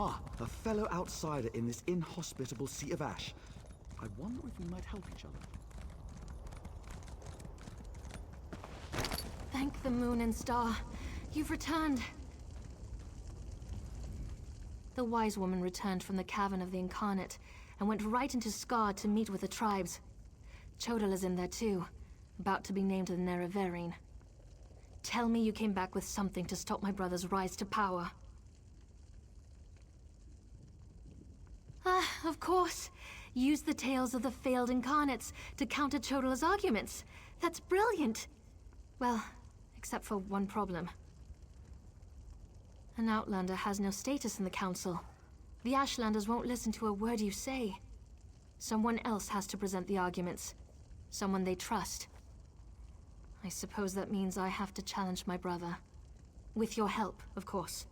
Ah, a fellow outsider in this inhospitable Sea of Ash. I wonder if we might help each other. Thank the moon and star. You've returned. The wise woman returned from the cavern of the Incarnate and went right into Scar to meet with the tribes. Chodala's in there too, about to be named the Nerevarine. Tell me you came back with something to stop my brother's rise to power. Ah, of course. Use the tales of the failed Incarnates to counter Chodala's arguments. That's brilliant. Well, except for one problem. An Outlander has no status in the Council. The Ashlanders won't listen to a word you say. Someone else has to present the arguments. Someone they trust. I suppose that means I have to challenge my brother. With your help, of course.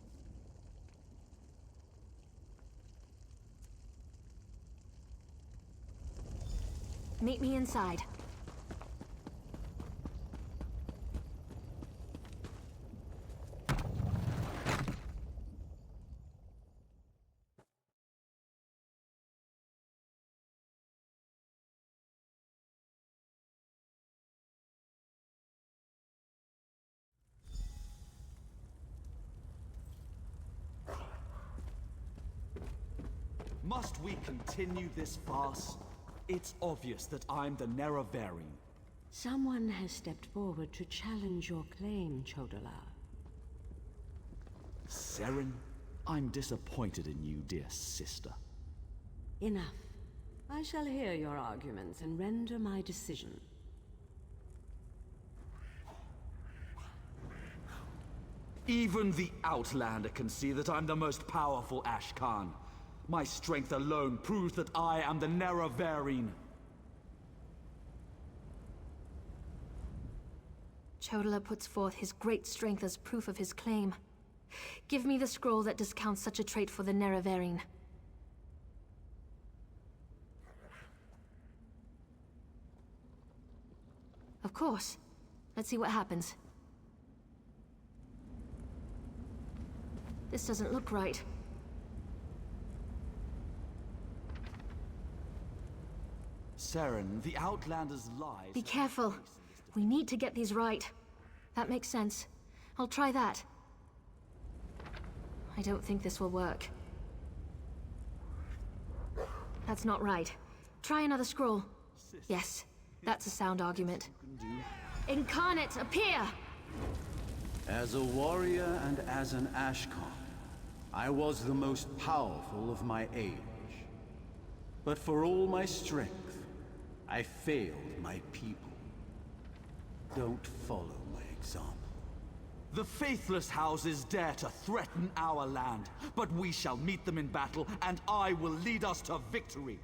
Meet me inside. Must we continue this farce? It's obvious that I'm the Nerevarine. Someone has stepped forward to challenge your claim, Chodala. Seren, I'm disappointed in you, dear sister. Enough. I shall hear your arguments and render my decision. Even the Outlander can see that I'm the most powerful Ash Khan. My strength alone proves that I am the Nerevarine. Chodala puts forth his great strength as proof of his claim. Give me the scroll that discounts such a trait for the Nerevarine. Of course. Let's see what happens. This doesn't look right. Seren, the Outlander's lies... Be careful. We need to get these right. That makes sense. I'll try that. I don't think this will work. That's not right. Try another scroll. Yes, that's a sound argument. Incarnate, appear! As a warrior and as an Ashkon, I was the most powerful of my age. But for all my strength, I failed my people. Don't follow my example. The faithless houses dare to threaten our land, but we shall meet them in battle, and I will lead us to victory.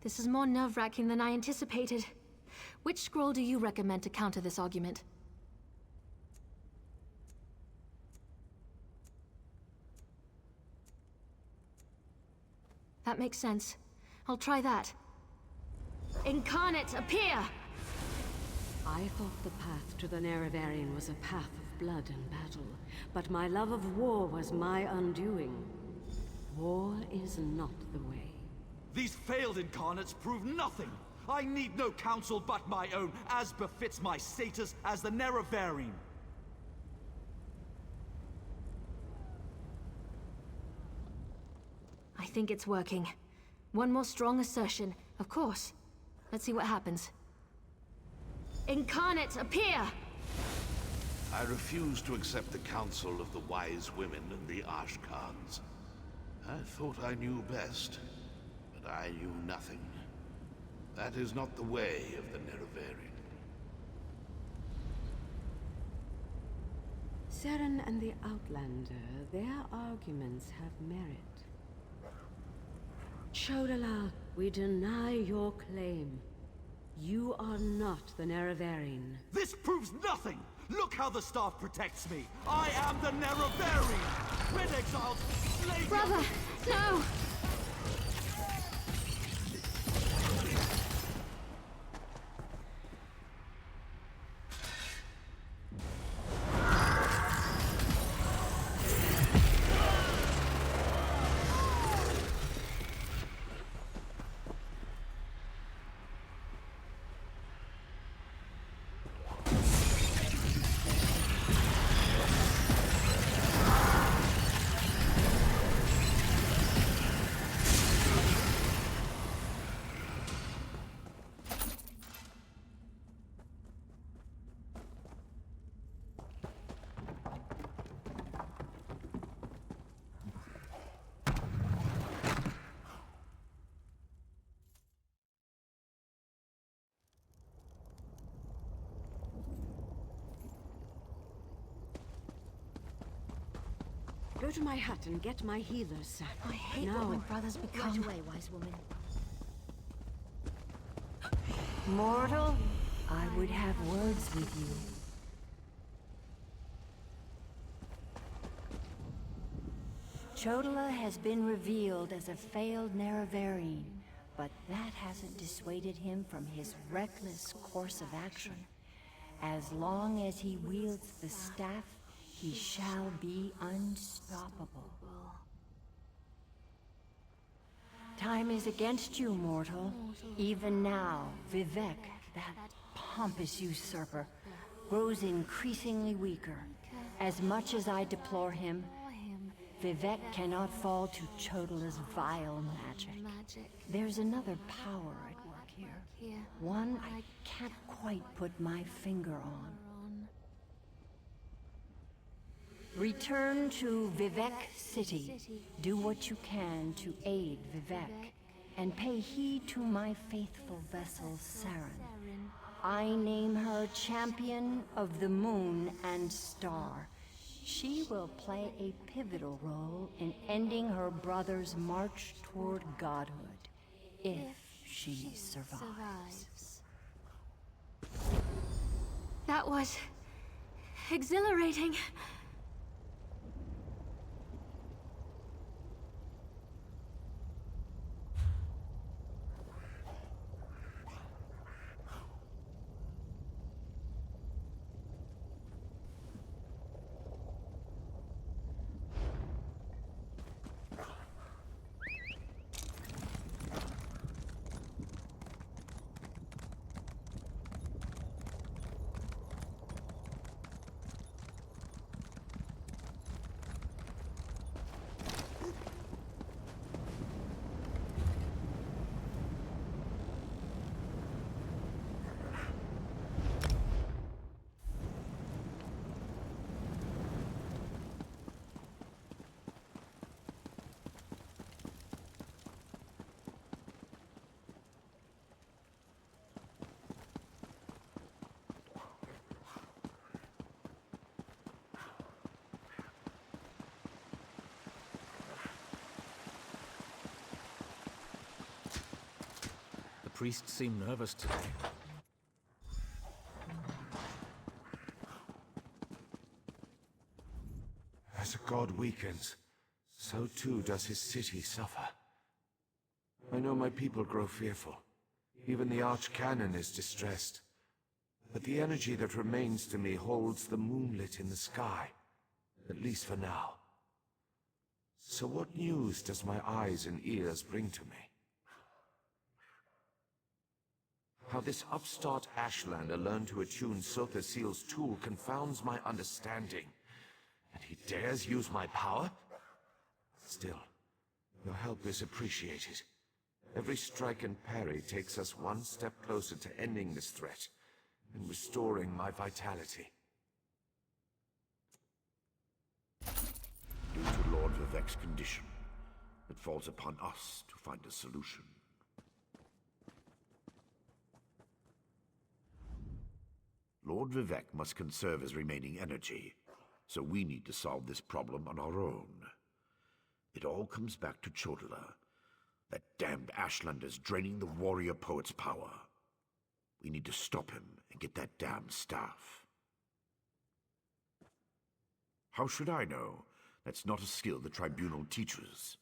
This is more nerve-wracking than I anticipated. Which scroll do you recommend to counter this argument? That makes sense. I'll try that. Incarnate, appear! I thought the path to the Nerevarine was a path of blood and battle, but my love of war was my undoing. War is not the way. These failed incarnates prove nothing! I need no counsel but my own, as befits my status as the Nerevarine. I think it's working. One more strong assertion, of course. Let's see what happens. Incarnate, appear! I refuse to accept the counsel of the wise women and the Ashkans. I thought I knew best, but I knew nothing. That is not the way of the Nerevarine. Seren and the Outlander, their arguments have merit. Chodala, we deny your claim. You are not the Nerevarine. This proves nothing! Look how the staff protects me! I am the Nerevarine! Red exiles, slay me! Brother, no! Go to my hut and get my healers, sir. I hate now. what my brother's become. Right away, wise woman. Mortal, I would have words with you. Chodola has been revealed as a failed Nerevarine, but that hasn't dissuaded him from his reckless course of action. As long as he wields the staff, he shall be unstoppable. Time is against you, mortal. Even now, Vivec, that pompous usurper, grows increasingly weaker. As much as I deplore him, Vivec cannot fall to Chodola's vile magic. There's another power at work here. One I can't quite put my finger on. Return to Vivec City. Do what you can to aid Vivec, and pay heed to my faithful vessel, Saren. I name her Champion of the Moon and Star. She will play a pivotal role in ending her brother's march toward godhood, if she survives. That was exhilarating. The priests seem nervous today. As a god weakens, so too does his city suffer. I know my people grow fearful. Even the Archcanon is distressed. But the energy that remains to me holds the moonlit in the sky, at least for now. So what news does my eyes and ears bring to me? How this upstart Ashlander learned to attune Sotha-Seal's tool confounds my understanding. And he dares use my power? Still, your help is appreciated. Every strike and parry takes us one step closer to ending this threat and restoring my vitality. Due to Lord Vivec's condition, it falls upon us to find a solution. Lord Vivec must conserve his remaining energy, so we need to solve this problem on our own. It all comes back to Chodola. That damned Ashlander's draining the warrior poet's power. We need to stop him and get that damn staff. How should I know? That's not a skill the Tribunal teaches.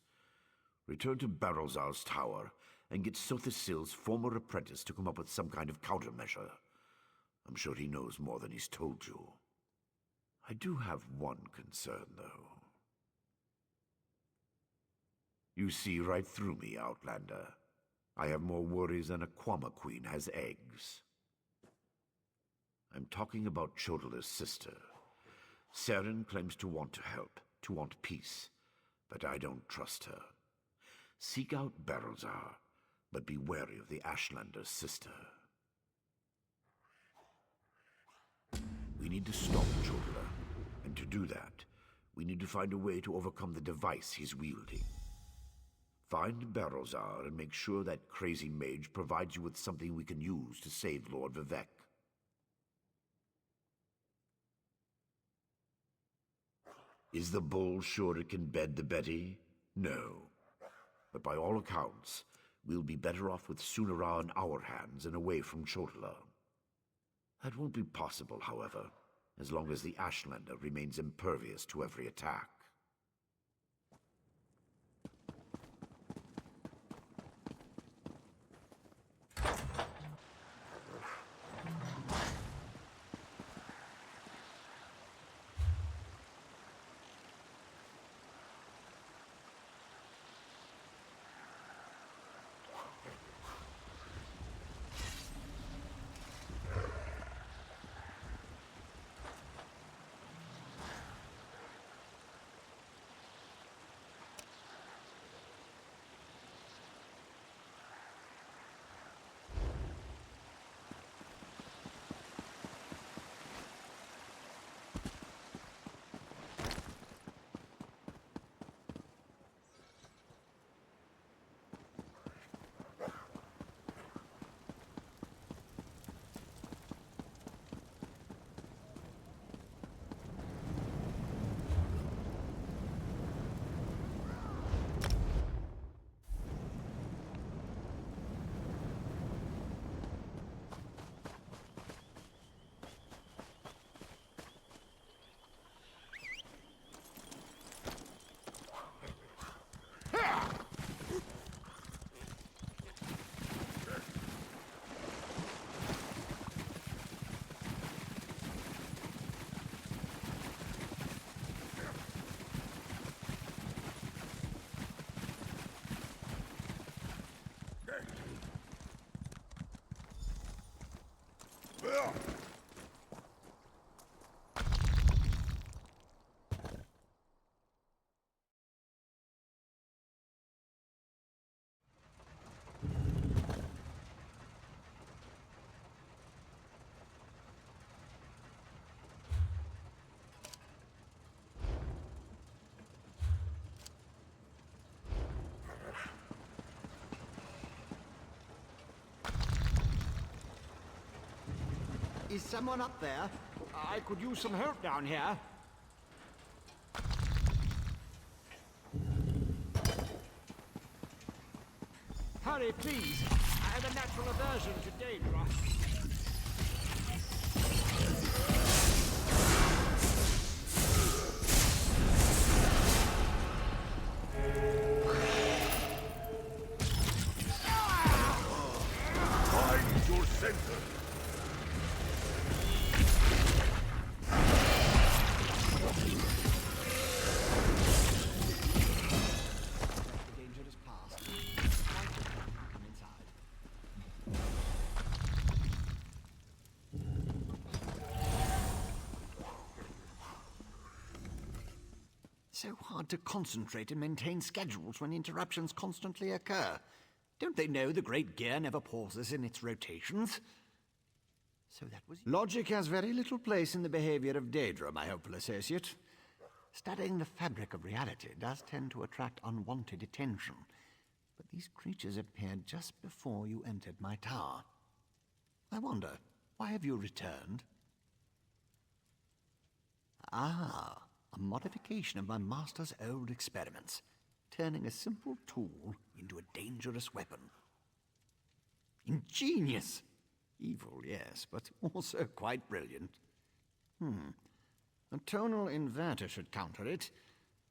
Return to Barrelzar's tower and get Sotha-Seal's former apprentice to come up with some kind of countermeasure. I'm sure he knows more than he's told you. I do have one concern, though. You see right through me, Outlander. I have more worries than a Quama queen has eggs. I'm talking about Chodola's sister. Saren claims to want to help, to want peace, but I don't trust her. Seek out Barrelzar, but be wary of the Ashlander's sister. We need to stop Chodola, and to do that, we need to find a way to overcome the device he's wielding. Find Barrelzar and make sure that crazy mage provides you with something we can use to save Lord Vivec. Is the bull sure it can bed the Betty? No. But by all accounts, we'll be better off with Sunara in our hands and away from Chotala. That won't be possible, however, as long as the Ashlander remains impervious to every attack. Is someone up there? I could use some help down here. Hurry, please. I have a natural aversion to Daedra. Find your center! So hard to concentrate and maintain schedules when interruptions constantly occur. Don't they know the Great Gear never pauses in its rotations? So that was... Logic has very little place in the behavior of Daedra, my hopeful associate. Studying the fabric of reality does tend to attract unwanted attention. But these creatures appeared just before you entered my tower. I wonder, why have you returned? Ah, a modification of my master's old experiments, turning a simple tool into a dangerous weapon. Ingenious! Evil, yes, but also quite brilliant. A tonal inverter should counter it.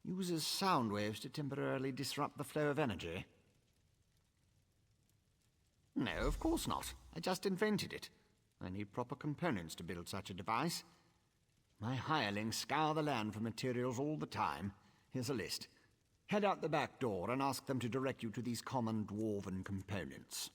Uses sound waves to temporarily disrupt the flow of energy. No, of course not. I just invented it. I need proper components to build such a device. My hirelings scour the land for materials all the time. Here's a list. Head out the back door and ask them to direct you to these common dwarven components.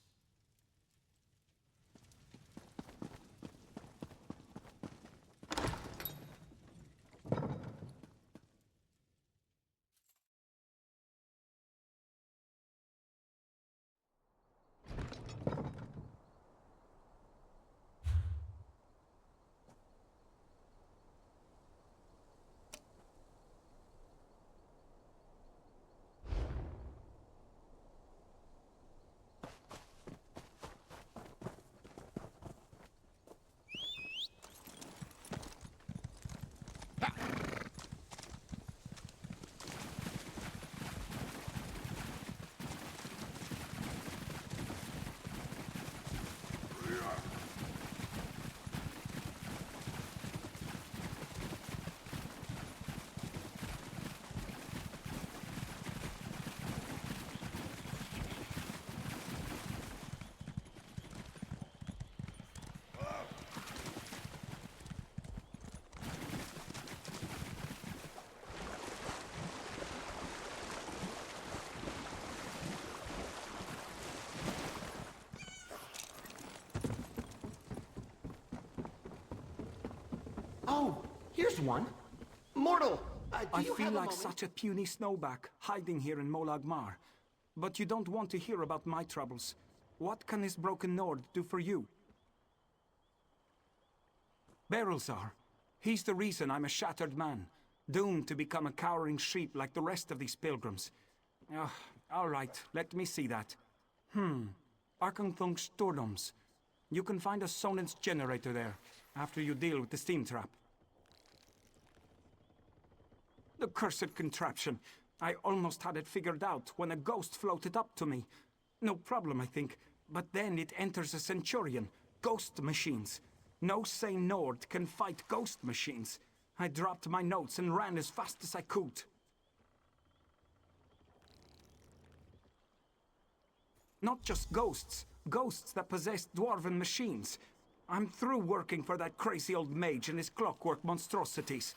Here's one. Mortal, I do you feel have a like moment? such a puny snowback, hiding here in Molag Mar. But you don't want to hear about my troubles. What can this broken Nord do for you? Berylzar. He's the reason I'm a shattered man, doomed to become a cowering sheep like the rest of these pilgrims. All right, let me see that. Arkanthung Stordoms. You can find a Sonance generator there, after you deal with the steam trap. The cursed contraption. I almost had it figured out when a ghost floated up to me. No problem, I think. But then it enters a Centurion. Ghost machines. No sane Nord can fight ghost machines. I dropped my notes and ran as fast as I could. Not just ghosts. Ghosts that possess dwarven machines. I'm through working for that crazy old mage and his clockwork monstrosities.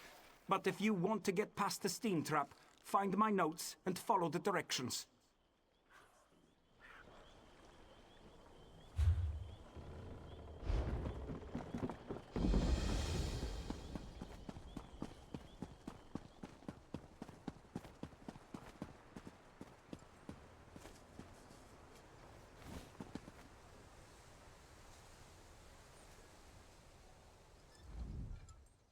But if you want to get past the steam trap, find my notes and follow the directions.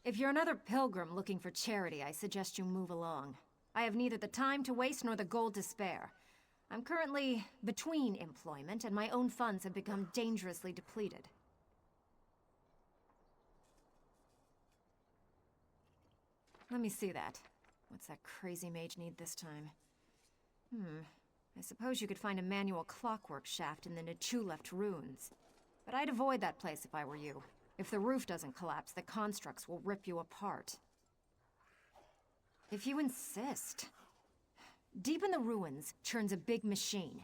If you're another pilgrim looking for charity, I suggest you move along. I have neither the time to waste nor the gold to spare. I'm currently between employment, and my own funds have become dangerously depleted. Let me see that. What's that crazy mage need this time? I suppose you could find a manual clockwork shaft in the Nichuleft ruins. But I'd avoid that place if I were you. If the roof doesn't collapse, the constructs will rip you apart. If you insist. Deep in the ruins churns a big machine.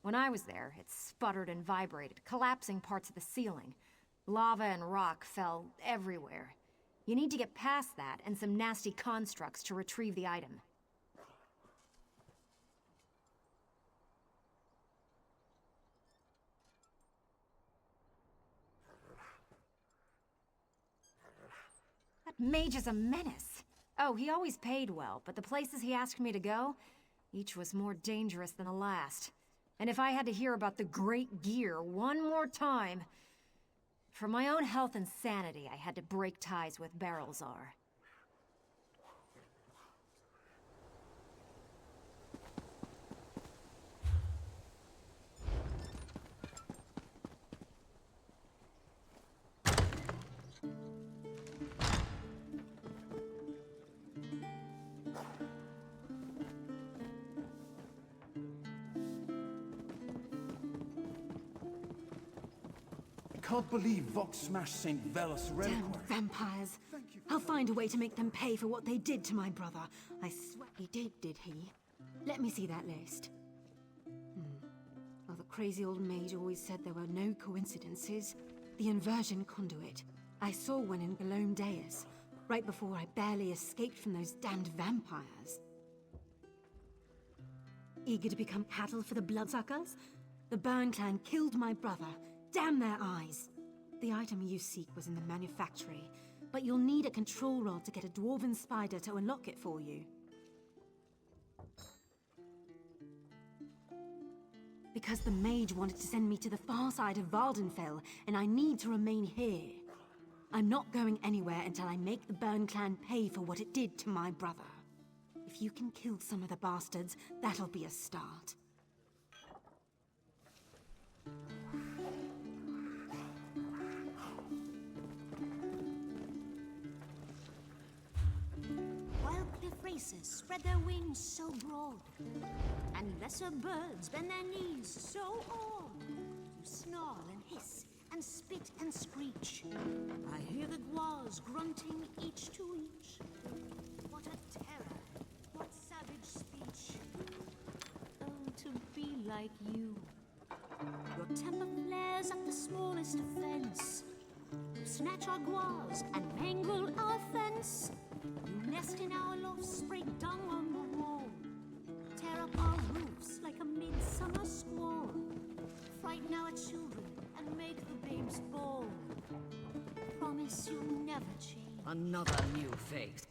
When I was there, it sputtered and vibrated, collapsing parts of the ceiling. Lava and rock fell everywhere. You need to get past that and some nasty constructs to retrieve the item. That mage is a menace. Oh, he always paid well, but the places he asked me to go, each was more dangerous than the last. And if I had to hear about the Great Gear one more time... For my own health and sanity, I had to break ties with Berylzar. Can't believe Vox smashed St. Velos relic. Damned vampires. I'll find a way to make them pay for what they did to my brother. I swear he did he? Let me see that list. Well, the crazy old mage always said there were no coincidences. The inversion conduit. I saw one in Galome Deus, right before I barely escaped from those damned vampires. Eager to become cattle for the bloodsuckers? The Burn clan killed my brother. Damn their eyes! The item you seek was in the manufactory, but you'll need a control rod to get a dwarven spider to unlock it for you. Because the mage wanted to send me to the far side of Vardenfell, and I need to remain here. I'm not going anywhere until I make the Burn clan pay for what it did to my brother. If you can kill some of the bastards, that'll be a start. Races spread their wings so broad, and lesser birds bend their knees so awed. You snarl and hiss and spit and screech. I hear the guars grunting each to each. What a terror, what savage speech. Oh, to be like you. Your temper flares at the smallest offense. You snatch our guars and mangle our fence. You nest in our lofts, spray dung on the wall. Tear up our roofs like a midsummer squall. Frighten our children and make the babes bawl. Promise you'll never change. Another new face.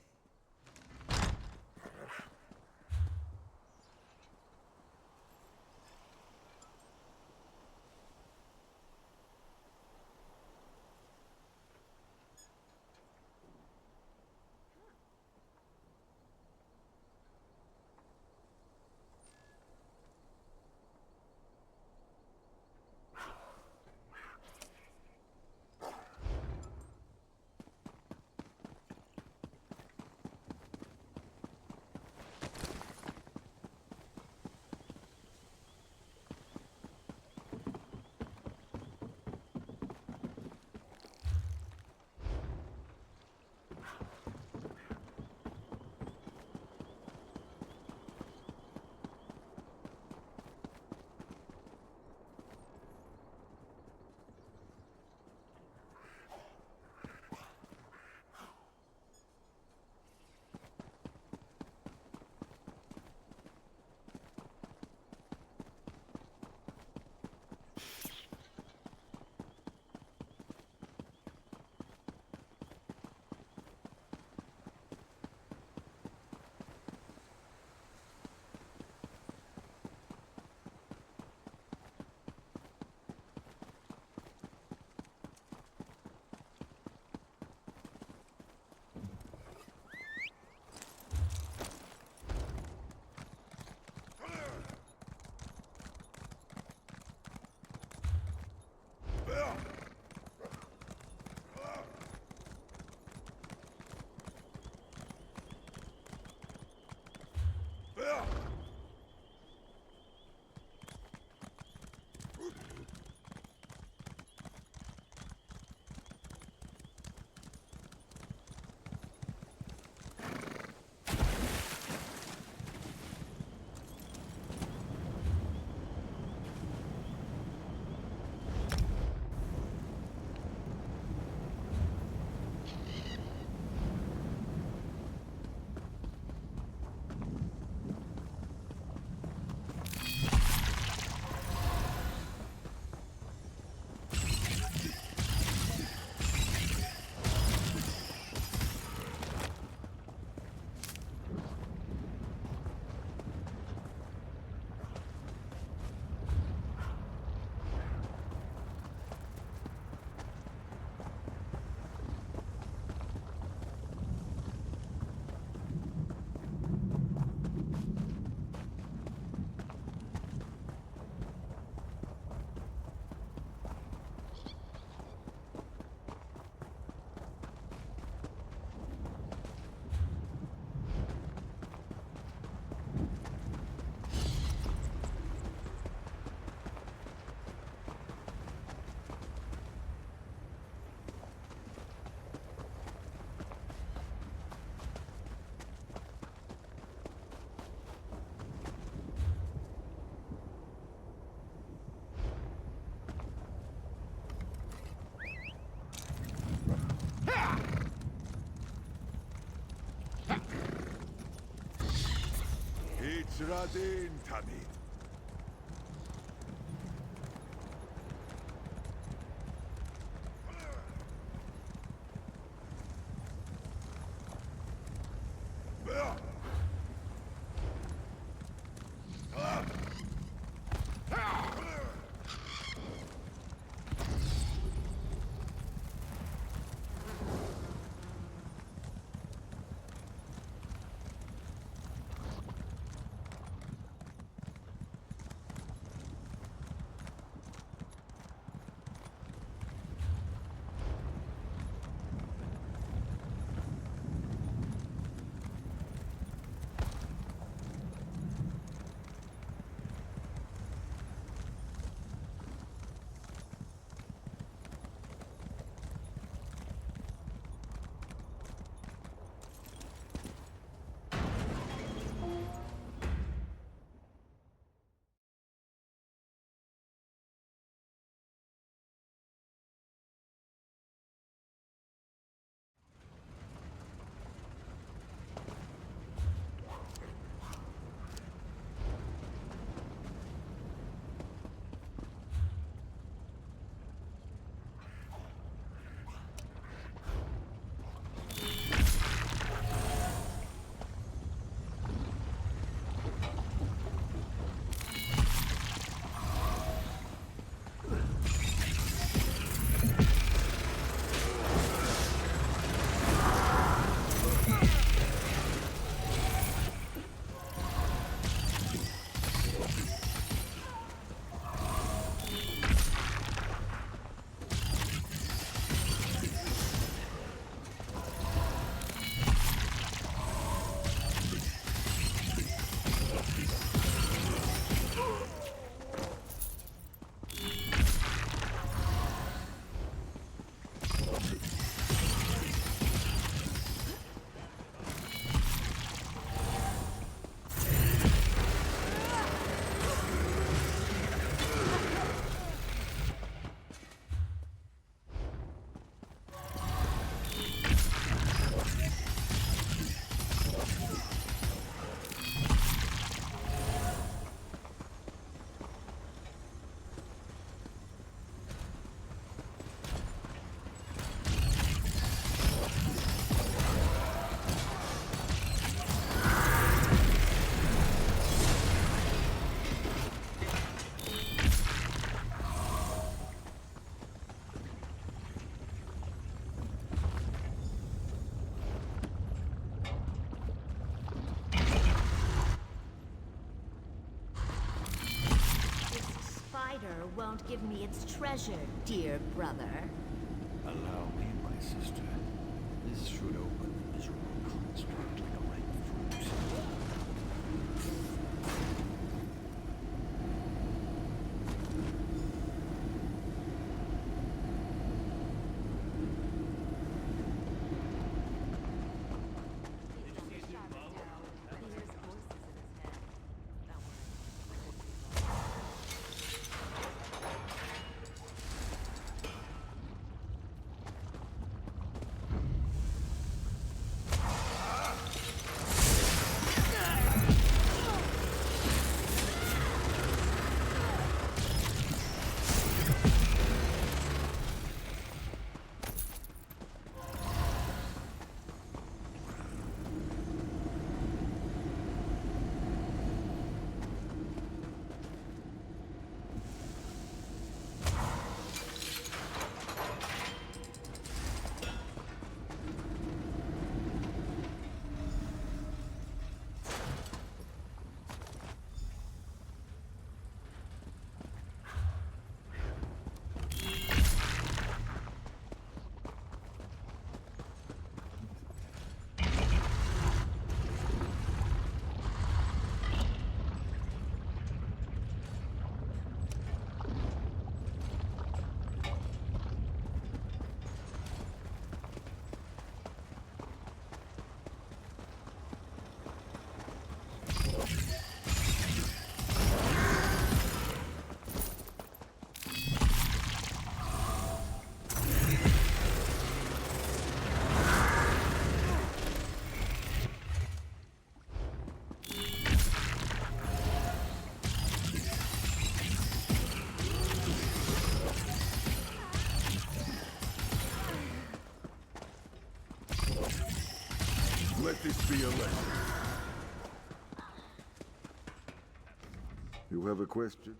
Radin Tamid. won't give me its treasure, dear brother. Allow me, my sister. This should open the miserable construct like a ripe fruit. Let this be a lesson. You have a question?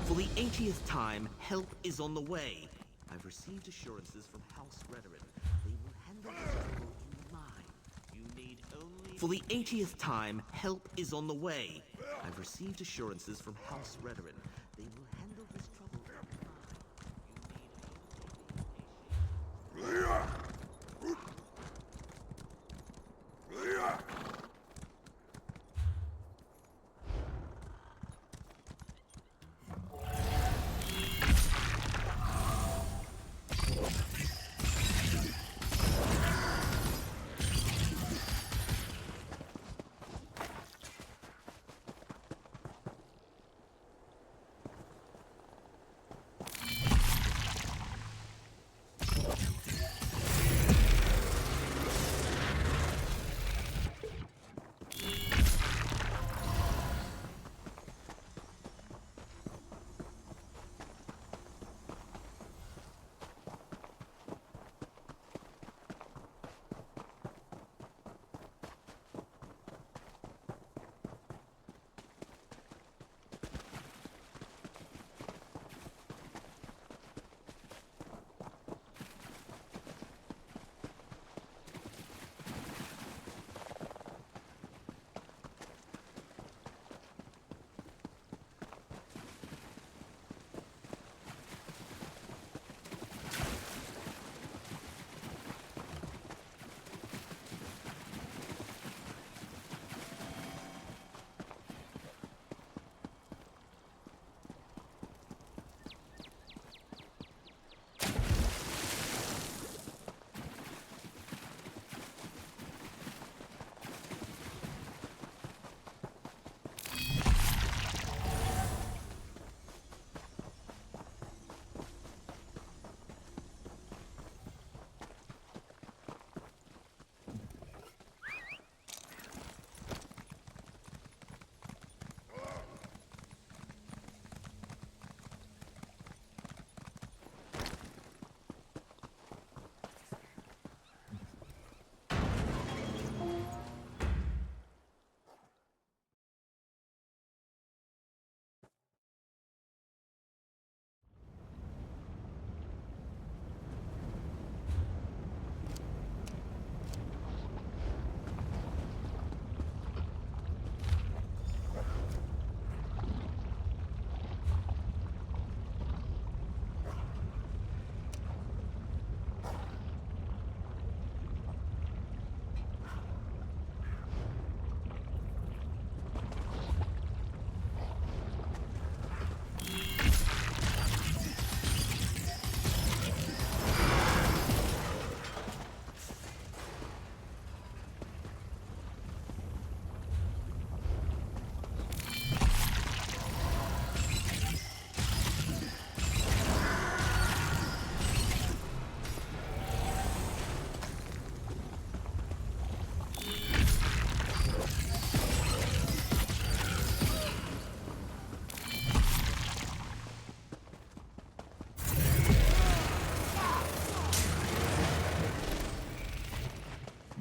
For the 80th time, help is on the way. I've received assurances from House Redoran. They will handle this trouble in the mine. You need only... For the 80th time, help is on the way. I've received assurances from House Redoran. They will handle this trouble in the mine. You need only...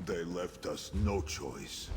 They left us no choice.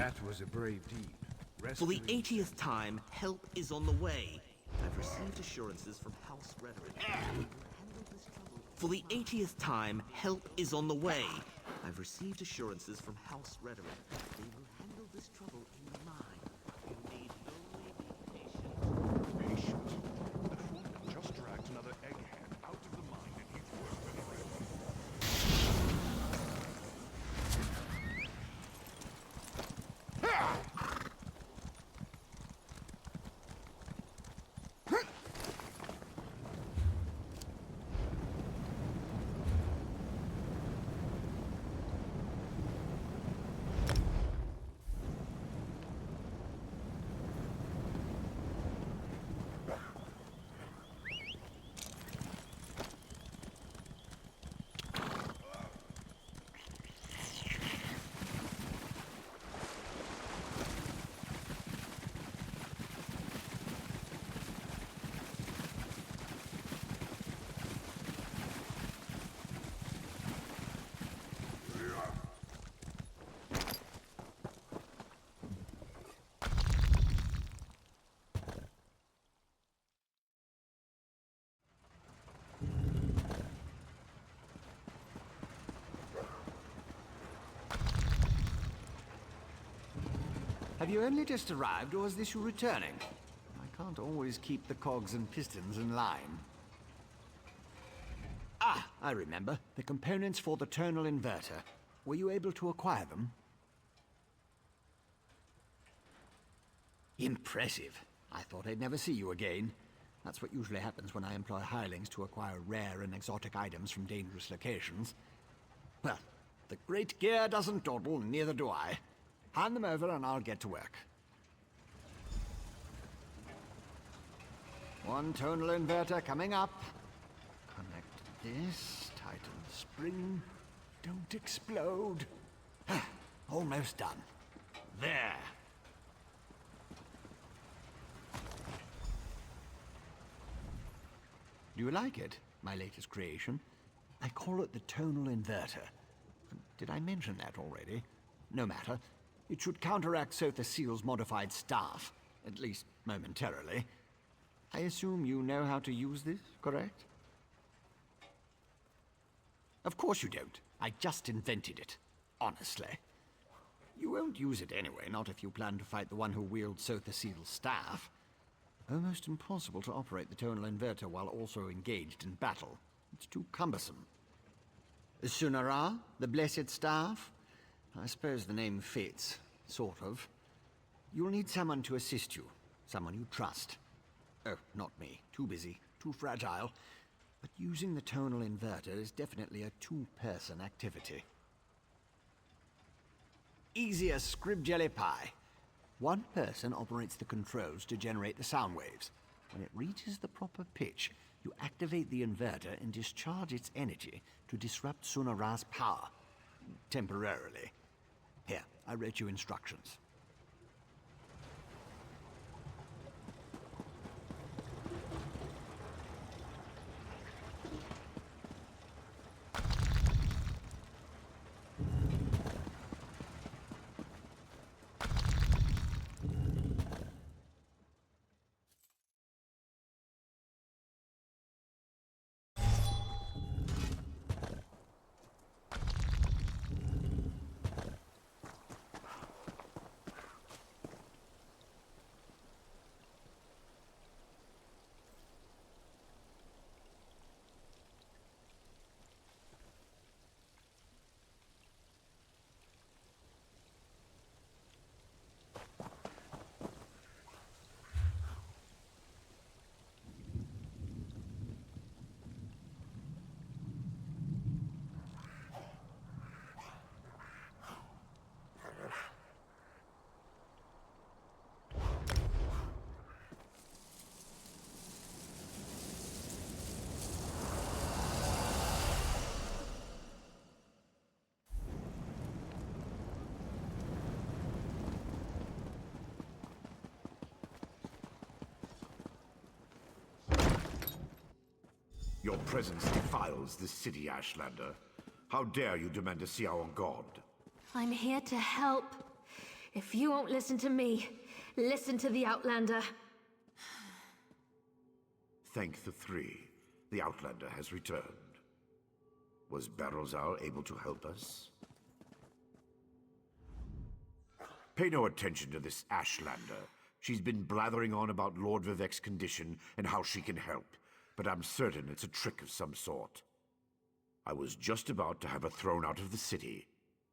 That was a brave deed. For the Rescuing 80th time, help is on the way. I've received assurances from House Rhetoric. For the 80th time, help is on the way. I've received assurances from House Rhetoric. They will handle this trouble in the mine. You need only be patient. Patient? That woman just dragged another egghead out of the mine and he's worse than ready. Have you only just arrived, or is this you returning? I can't always keep the cogs and pistons in line. Ah, I remember. The components for the tonal inverter. Were you able to acquire them? Impressive. I thought I'd never see you again. That's what usually happens when I employ hirelings to acquire rare and exotic items from dangerous locations. Well, the great gear doesn't dawdle, and neither do I. Hand them over and I'll get to work. One tonal inverter coming up. Connect this, tighten the spring. Don't explode. Almost done. There. Do you like it, my latest creation? I call it the tonal inverter. Did I mention that already? No matter. It should counteract Sotha Seal's modified staff, at least momentarily. I assume you know how to use this, correct? Of course you don't. I just invented it. Honestly. You won't use it anyway, not if you plan to fight the one who wields Sotha Seal's staff. Almost impossible to operate the tonal inverter while also engaged in battle. It's too cumbersome. Sunara, the Blessed Staff? I suppose the name fits, sort of. You'll need someone to assist you, someone you trust. Oh, not me. Too busy, too fragile. But using the tonal inverter is definitely a two-person activity. Easy as scrib jelly pie. One person operates the controls to generate the sound waves. When it reaches the proper pitch, you activate the inverter and discharge its energy to disrupt Sunara's power. Temporarily. Here, I wrote you instructions. Your presence defiles this city, Ashlander. How dare you demand to see our god? I'm here to help. If you won't listen to me, listen to the Outlander. Thank the three. The Outlander has returned. Was Barrowzar able to help us? Pay no attention to this Ashlander. She's been blathering on about Lord Vivec's condition and how she can help, but I'm certain it's a trick of some sort. I was just about to have her thrown out of the city,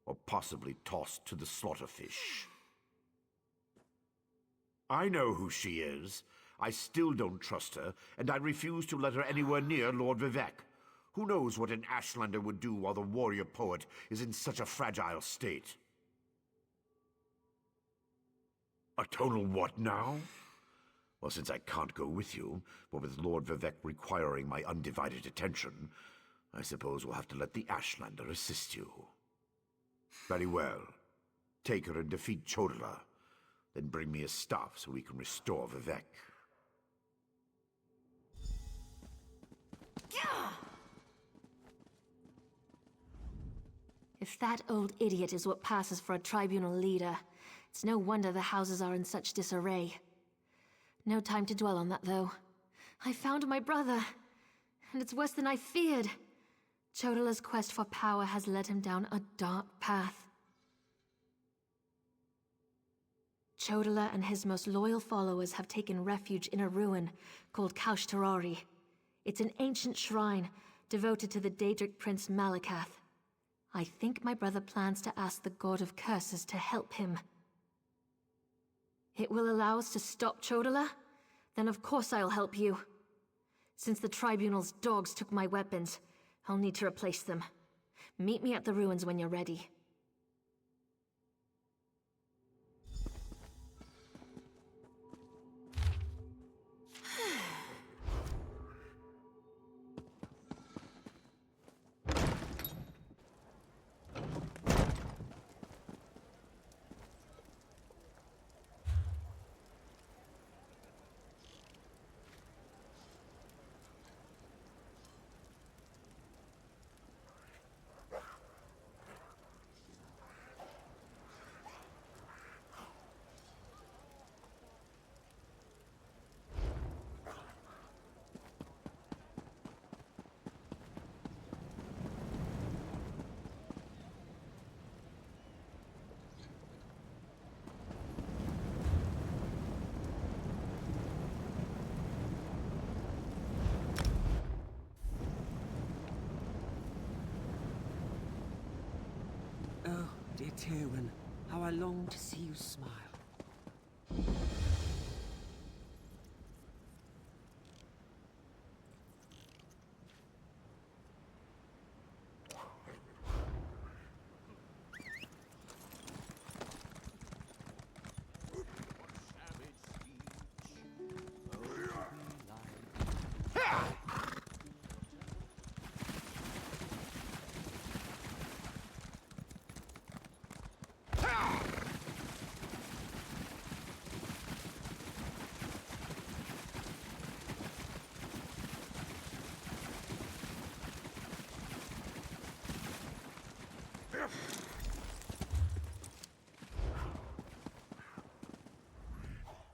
or possibly tossed to the slaughterfish. I know who she is. I still don't trust her, and I refuse to let her anywhere near Lord Vivec. Who knows what an Ashlander would do while the warrior poet is in such a fragile state? A total what now? Well, since I can't go with you, but with Lord Vivec requiring my undivided attention, I suppose we'll have to let the Ashlander assist you. Very well. Take her and defeat Chodala. Then bring me his staff so we can restore Vivec. If that old idiot is what passes for a tribunal leader, it's no wonder the houses are in such disarray. No time to dwell on that, though. I found my brother, and it's worse than I feared. Chodala's quest for power has led him down a dark path. Chodala and his most loyal followers have taken refuge in a ruin called Kaushtarari. It's an ancient shrine devoted to the Daedric prince Malakath. I think my brother plans to ask the God of Curses to help him. It will allow us to stop Chodala? Then of course I'll help you. Since the Tribunal's dogs took my weapons, I'll need to replace them. Meet me at the ruins when you're ready. Oh, dear Tywin, how I long to see you smile.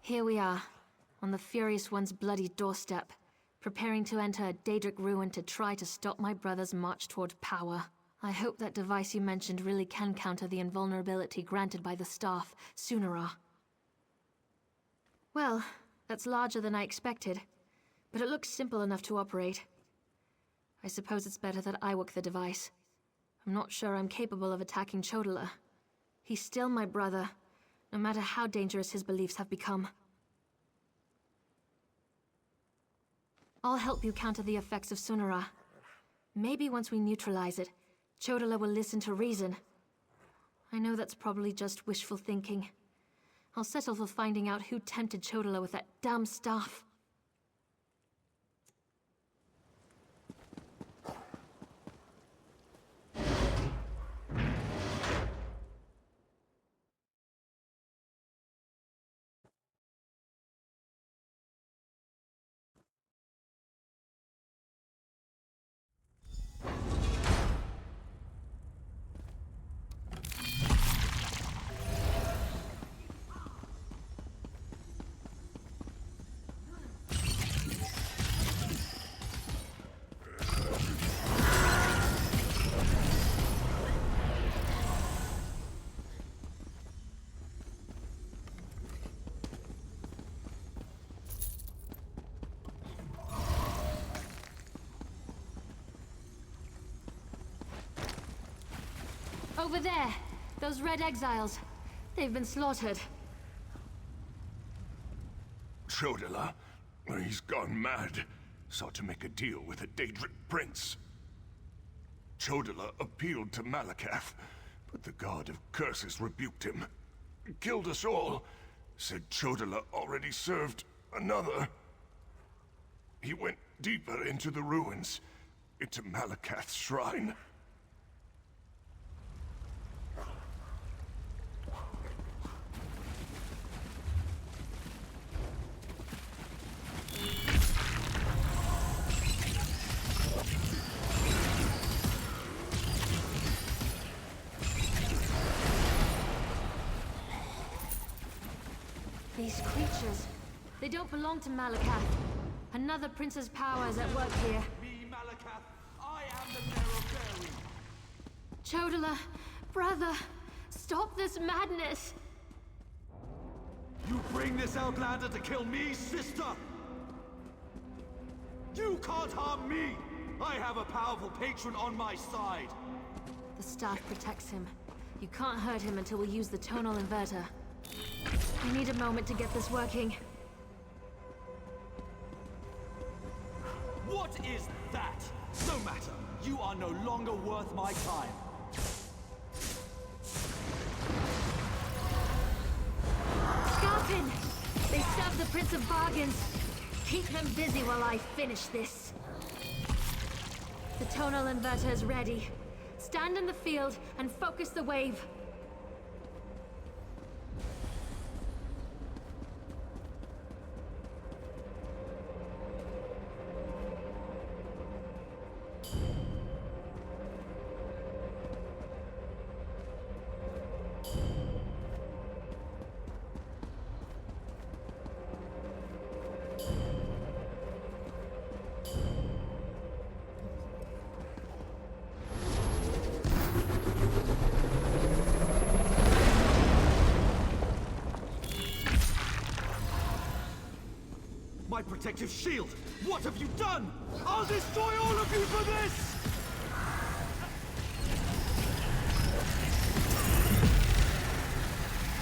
Here we are, on the Furious One's bloody doorstep, preparing to enter a Daedric ruin to try to stop my brother's march toward power. I hope that device you mentioned really can counter the invulnerability granted by the staff, Sunara. Well, that's larger than I expected, but it looks simple enough to operate. I suppose it's better that I work the device. I'm not sure I'm capable of attacking Chodala. He's still my brother, no matter how dangerous his beliefs have become. I'll help you counter the effects of Sunara. Maybe once we neutralize it, Chodala will listen to reason. I know that's probably just wishful thinking. I'll settle for finding out who tempted Chodala with that damn staff. Over there! Those red exiles. They've been slaughtered. Chodala? He's gone mad. Sought to make a deal with a Daedric prince. Chodala appealed to Malakath, but the god of curses rebuked him. Killed us all. Said Chodala already served another. He went deeper into the ruins, into Malakath's shrine. These creatures, they don't belong to Malakath. Another prince's power is at work here. Me, Malakath, I am the Neroberry. Chodala, brother, stop this madness! You bring this outlander to kill me, sister? You can't harm me! I have a powerful patron on my side. The staff protects him. You can't hurt him until we use the tonal inverter. I need a moment to get this working. What is that? No matter. You are no longer worth my time. Scarpin! They serve the Prince of Bargains. Keep them busy while I finish this. The tonal inverter is ready. Stand in the field and focus the wave. My protective shield! What have you done? I'll destroy all of you for this!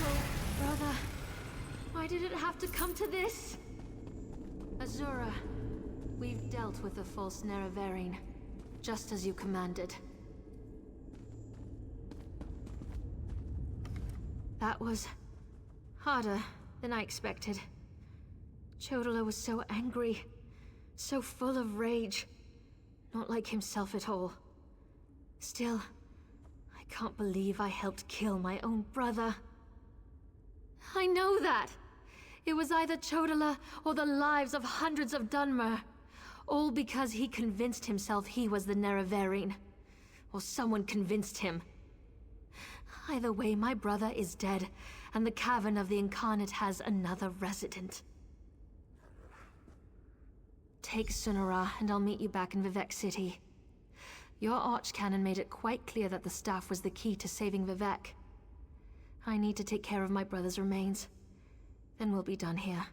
Oh, brother. Why did it have to come to this? Azura, we've dealt with the false Nerevarine, just as you commanded. That was harder than I expected. Chodala was so angry, so full of rage. Not like himself at all. Still, I can't believe I helped kill my own brother. I know that! It was either Chodala or the lives of hundreds of Dunmer. All because he convinced himself he was the Nerevarine. Or someone convinced him. Either way, my brother is dead, and the Cavern of the Incarnate has another resident. Take Sunara, and I'll meet you back in Vivec City. Your Archcanon made it quite clear that the staff was the key to saving Vivec. I need to take care of my brother's remains. Then we'll be done here.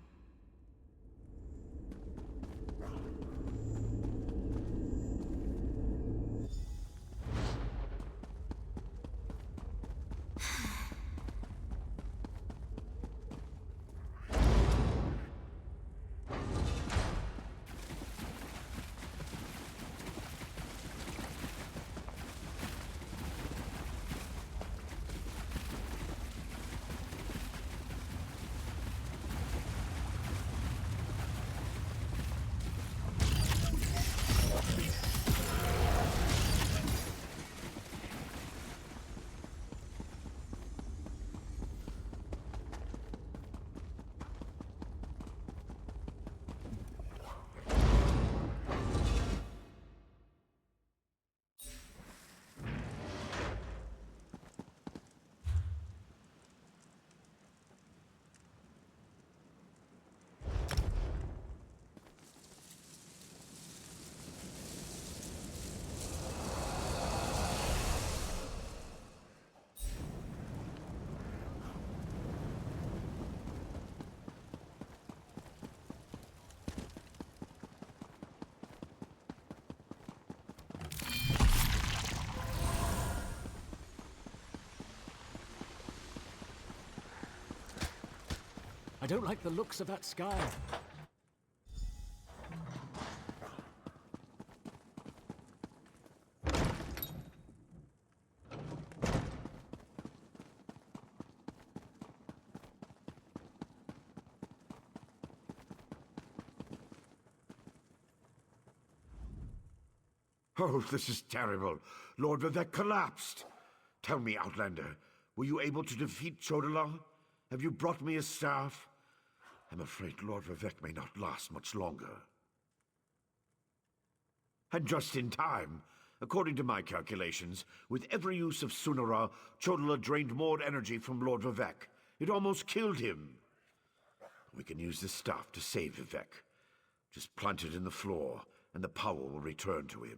don't like the looks of that sky. Oh, this is terrible. Lord Vivec collapsed. Tell me, Outlander, were you able to defeat Chodola? Have you brought me a staff? I'm afraid Lord Vivec may not last much longer. And just in time. According to my calculations, with every use of Sunara, Chodola drained more energy from Lord Vivec. It almost killed him. We can use this staff to save Vivec. Just plant it in the floor, and the power will return to him.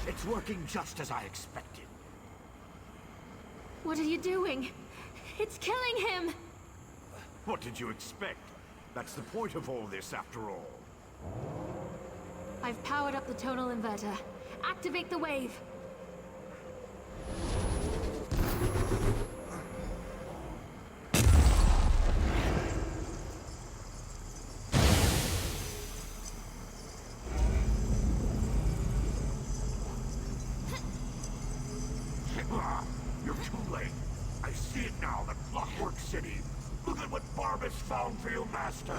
It's working just as I expected. What are you doing? It's killing him! What did you expect? That's the point of all this, after all. I've powered up the tonal inverter. Activate the wave! You're too late. I see it now, the Clockwork City. Look at what Barbas found for your master.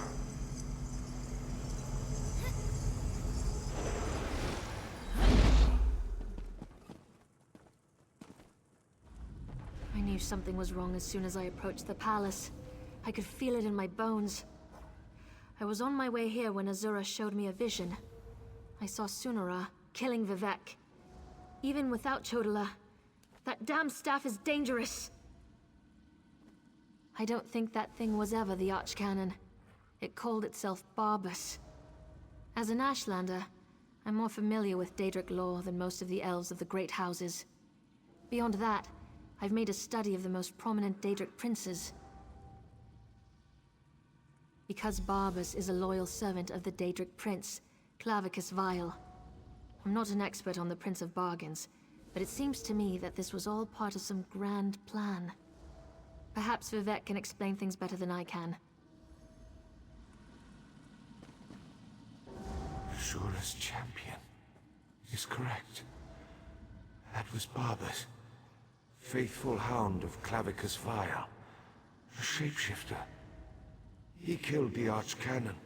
I knew something was wrong as soon as I approached the palace. I could feel it in my bones. I was on my way here when Azura showed me a vision. I saw Sunara killing Vivec. Even without Chodola, that damn staff is dangerous. I don't think that thing was ever the Archcanon. It called itself Barbas. As an Ashlander, I'm more familiar with Daedric lore than most of the elves of the Great Houses. Beyond that, I've made a study of the most prominent Daedric princes. Because Barbas is a loyal servant of the Daedric prince, Clavicus Vile. I'm not an expert on the Prince of Bargains, but it seems to me that this was all part of some grand plan. Perhaps Vivec can explain things better than I can. Shura's champion is correct. That was Barbas, faithful hound of Clavicus Vile, a shapeshifter. He killed the Archcanon,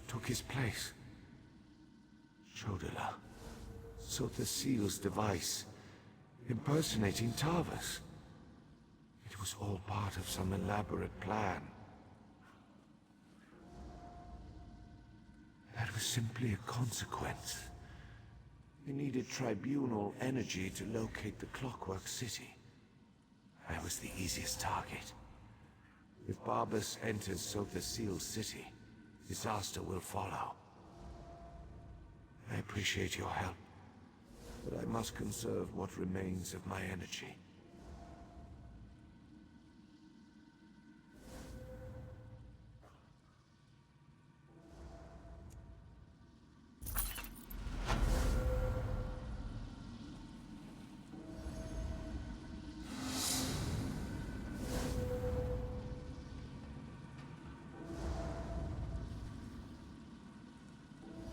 took his place. Chodola sought the seal's device, impersonating Tarvas. It was all part of some elaborate plan. That was simply a consequence. We needed tribunal energy to locate the Clockwork City. I was the easiest target. If Barbas enters Sotha Seal's city, disaster will follow. I appreciate your help, but I must conserve what remains of my energy.